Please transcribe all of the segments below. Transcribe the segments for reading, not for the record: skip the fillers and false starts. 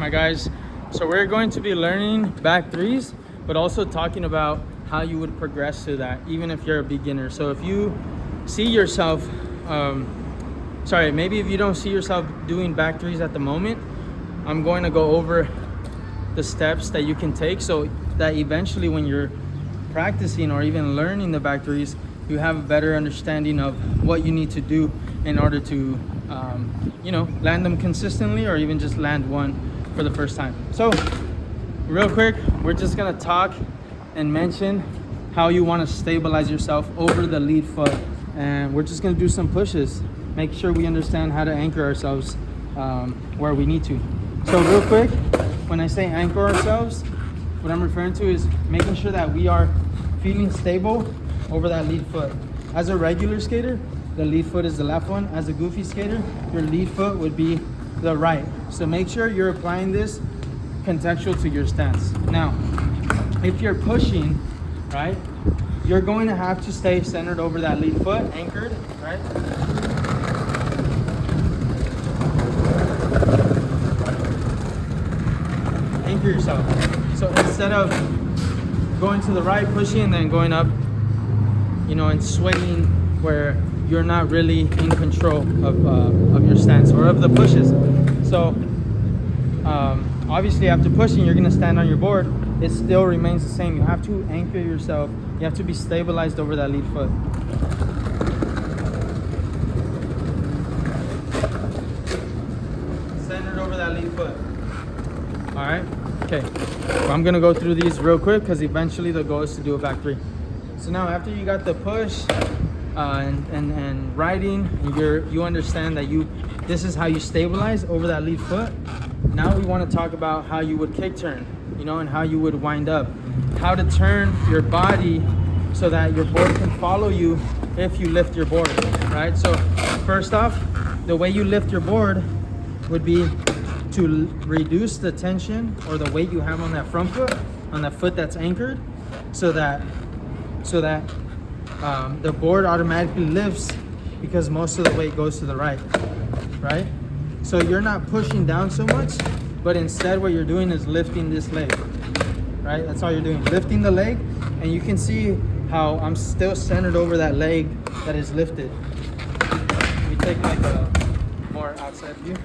my guys. So we're going to be learning back threes, but also talking about how you would progress to that, even if you're a beginner. So if you see yourself, maybe if you don't see yourself doing back threes at the moment, I'm going to go over the steps that you can take so that eventually when you're practicing or even learning the back threes, you have a better understanding of what you need to do in order to land them consistently, or even just land one for the first time. So real quick, we're just gonna talk and mention how you want to stabilize yourself over the lead foot, and we're just gonna do some pushes, make sure we understand how to anchor ourselves where we need to. So real quick, when I say anchor ourselves, what I'm referring to is making sure that we are feeling stable over that lead foot. As a regular skater, the lead foot is the left one. As a goofy skater, your lead foot would be the right. So make sure you're applying this contextual to your stance. Now, if you're pushing, right, you're going to have to stay centered over that lead foot, anchored, right? Anchor yourself. So instead of going to the right, pushing, and then going up, and swaying where you're not really in control of your stance or of the pushes. So obviously after pushing, you're gonna stand on your board. It still remains the same. You have to anchor yourself. You have to be stabilized over that lead foot. Centered over that lead foot. All right, okay. So I'm gonna go through these real quick because eventually the goal is to do a back three. So now after you got the push and riding, you understand that this is how you stabilize over that lead foot. Now we want to talk about how you would kick turn, and how you would wind up, how to turn your body so that your board can follow you if you lift your board, right? So first off, the way you lift your board would be to reduce the tension or the weight you have on that front foot, on that foot that's anchored, so that the board automatically lifts because most of the weight goes to the right? So you're not pushing down so much, but instead what you're doing is lifting this leg, right? That's all you're doing, lifting the leg, and you can see how I'm still centered over that leg that is lifted. We take like a more outside view.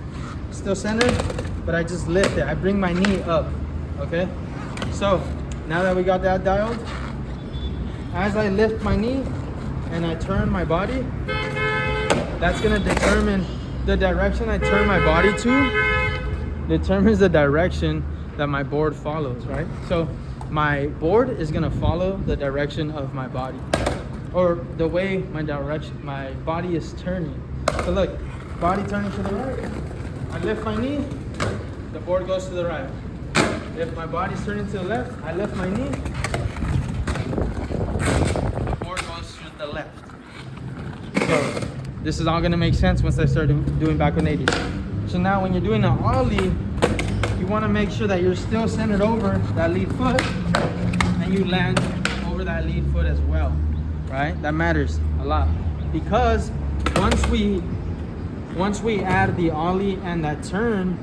Still centered, but I just lift it. I bring my knee up, okay? So now that we got that dialed, as I lift my knee and I turn my body, that's gonna determine the direction I turn my body to, determines the direction that my board follows, right? So my board is gonna follow the direction of my body, or the way my body is turning. So look, body turning to the right, I lift my knee, the board goes to the right. If my body's turning to the left, I lift my knee, the board goes to the left. So this is all gonna make sense once I start doing back 180. So now when you're doing an Ollie, you wanna make sure that you're still centered over that lead foot and you land over that lead foot as well, right? That matters a lot, because once we add the Ollie and that turn,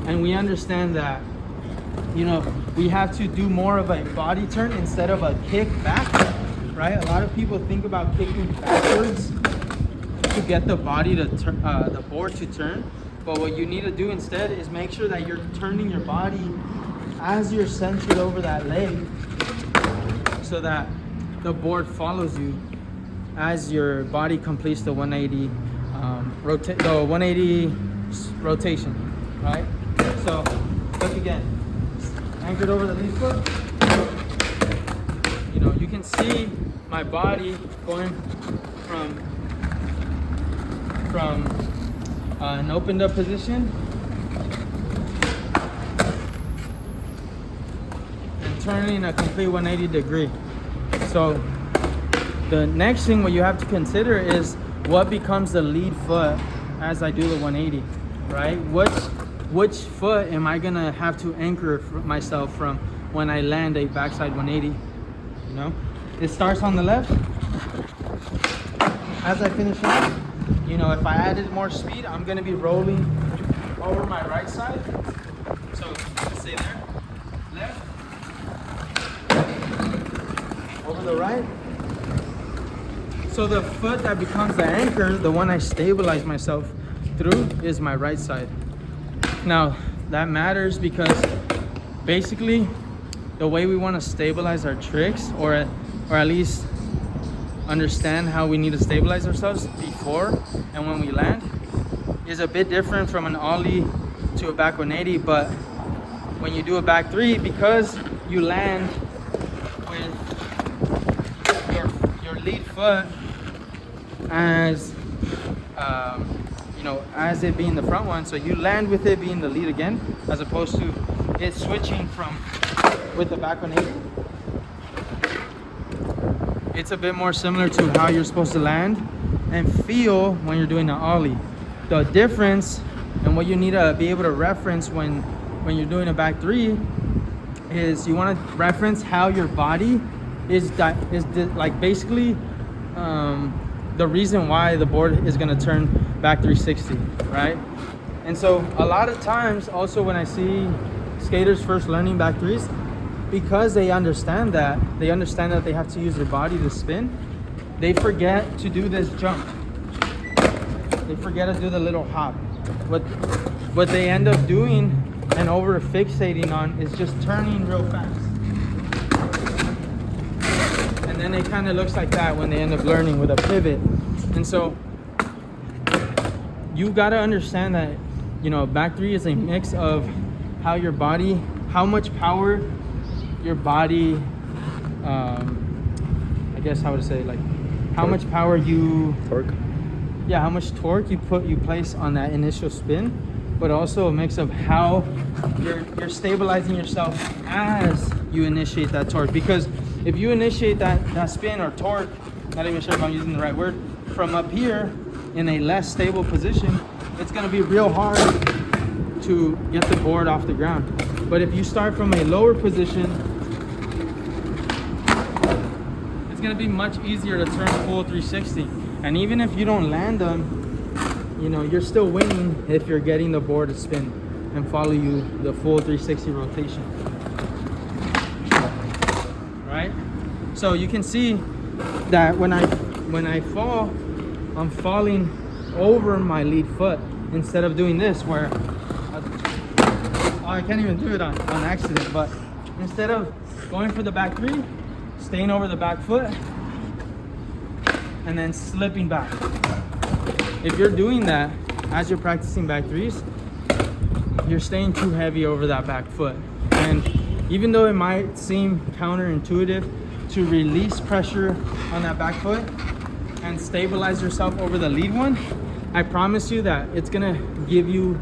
and we understand that, we have to do more of a body turn instead of a kick back, right? A lot of people think about kicking backwards to get the body to turn, the board to turn. But what you need to do instead is make sure that you're turning your body as you're centered over that leg, so that the board follows you as your body completes the 180 rotation, right? So look again, anchored over the lead foot. You can see my body going from an opened up position and turning a complete 180 degree. So the next thing what you have to consider is what becomes the lead foot as I do the 180, right? Which foot am I gonna have to anchor myself from when I land a backside 180? It starts on the left. As I finish off, if I added more speed, I'm gonna be rolling over my right side So let's say there, left, over the right. So the foot that becomes the anchor, the one I stabilize myself through, is my right side. Now that matters because basically the way we want to stabilize our tricks, or at least understand how we need to stabilize ourselves before and when we land, is a bit different from an ollie to a back 180. But when you do a back 3, because you land with your lead foot as you know, as it being the front one, so you land with it being the lead again, as opposed to it switching from with the back 180. It's a bit more similar to how you're supposed to land and feel when you're doing an ollie. The difference and what you need to be able to reference when you're doing a back 3 is you want to reference how your body is like basically the reason why the board is going to turn back 360, right? And so a lot of times also when I see skaters first learning back 3s, because they understand that they have to use their body to spin, they forget to do this jump. They forget to do the little hop. What they end up doing and over fixating on is just turning real fast. And then it kind of looks like that when they end up learning with a pivot. And so you got to understand that, you know, back 3 is a mix of how your body, how much power your body, I guess how to say, like how much power you torque. Yeah, how much torque you place on that initial spin, but also a mix of how you're stabilizing yourself as you initiate that torque. Because if you initiate that spin or torque, not even sure if I'm using the right word, from up here in a less stable position, it's going to be real hard to get the board off the ground. But if you start from a lower position, it's going to be much easier to turn full 360. And even if you don't land them, you know, you're still winning if you're getting the board to spin and follow you the full 360 rotation. Right? So you can see that when I fall, I'm falling over my lead foot instead of doing this where I can't even do it on accident. But instead of going for the back 3, staying over the back foot and then slipping back. If you're doing that as you're practicing back 3s, you're staying too heavy over that back foot. And even though it might seem counterintuitive to release pressure on that back foot and stabilize yourself over the lead one, I promise you that it's gonna give your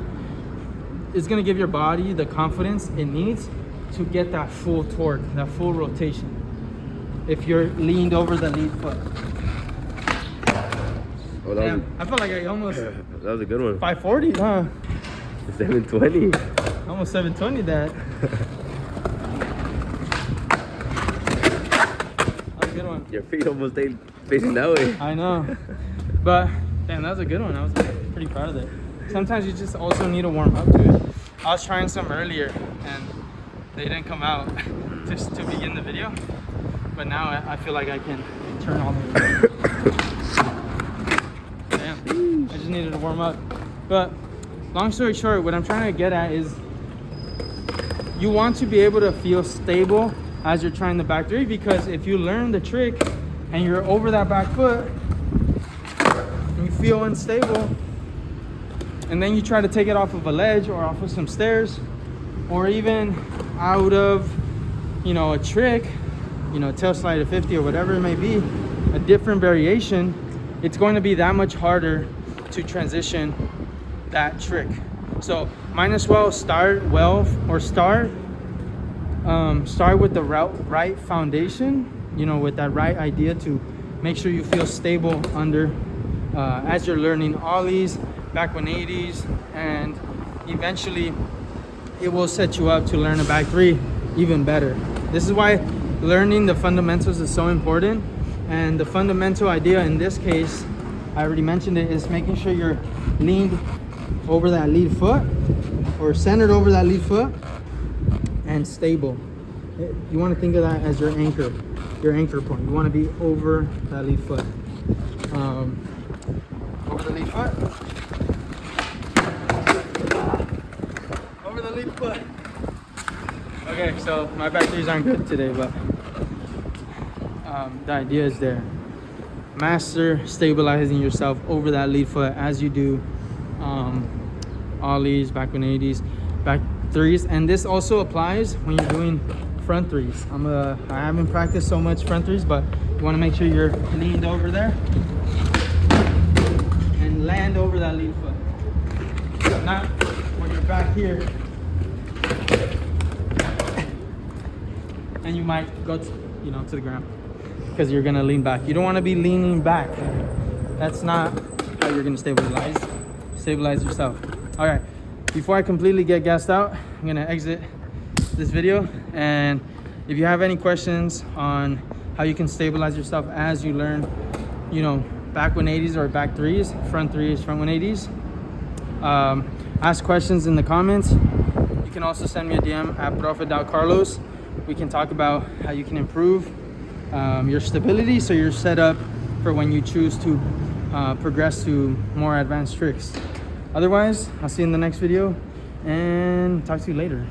body the confidence it needs to get that full torque, that full rotation, if you're leaned over the lead foot. Oh, Damn, I felt like I almost... that was a good one. 540, huh? 720. Almost 720 that. That was a good one. Your feet almost stayed facing that way. I know. But, damn, that was a good one. I was pretty proud of it. Sometimes you just also need to warm up to it. I was trying some earlier and they didn't come out just to begin the video. But now I feel like I can turn all the way. Damn, I just needed to warm up. But long story short, what I'm trying to get at is you want to be able to feel stable as you're trying the back 3, because if you learn the trick and you're over that back foot and you feel unstable, and then you try to take it off of a ledge or off of some stairs, or even out of, you know, a trick, you know, tail slide of 50 or whatever it may be, a different variation, it's going to be that much harder to transition that trick. So might as well start with the right foundation, you know, with that right idea to make sure you feel stable under as you're learning ollies, back 180s, and eventually it will set you up to learn a back 3 even better. This is why learning the fundamentals is so important. And the fundamental idea in this case, I already mentioned it, is making sure you're leaned over that lead foot or centered over that lead foot, and stable. You want to think of that as your anchor point. You want to be over that lead foot. Over the lead foot. Over the lead foot. Okay, so my back threes aren't good today, but the idea is there. Master stabilizing yourself over that lead foot as you do ollies, back 180s, back threes, and this also applies when you're doing front threes. I haven't practiced so much front threes, but you want to make sure you're leaned over there and land over that lead foot. Not when you're back here and you might go to the ground because you're gonna lean back. You don't want to be leaning back. That's not how you're gonna stabilize yourself. All right, before I completely get gassed out, I'm gonna exit this video. And if you have any questions on how you can stabilize yourself as you learn, back 180s or back threes, front 180s, ask questions in the comments. You can also send me a DM at profe.carlos. We can talk about how you can improve your stability so you're set up for when you choose to progress to more advanced tricks. Otherwise, I'll see you in the next video and talk to you later.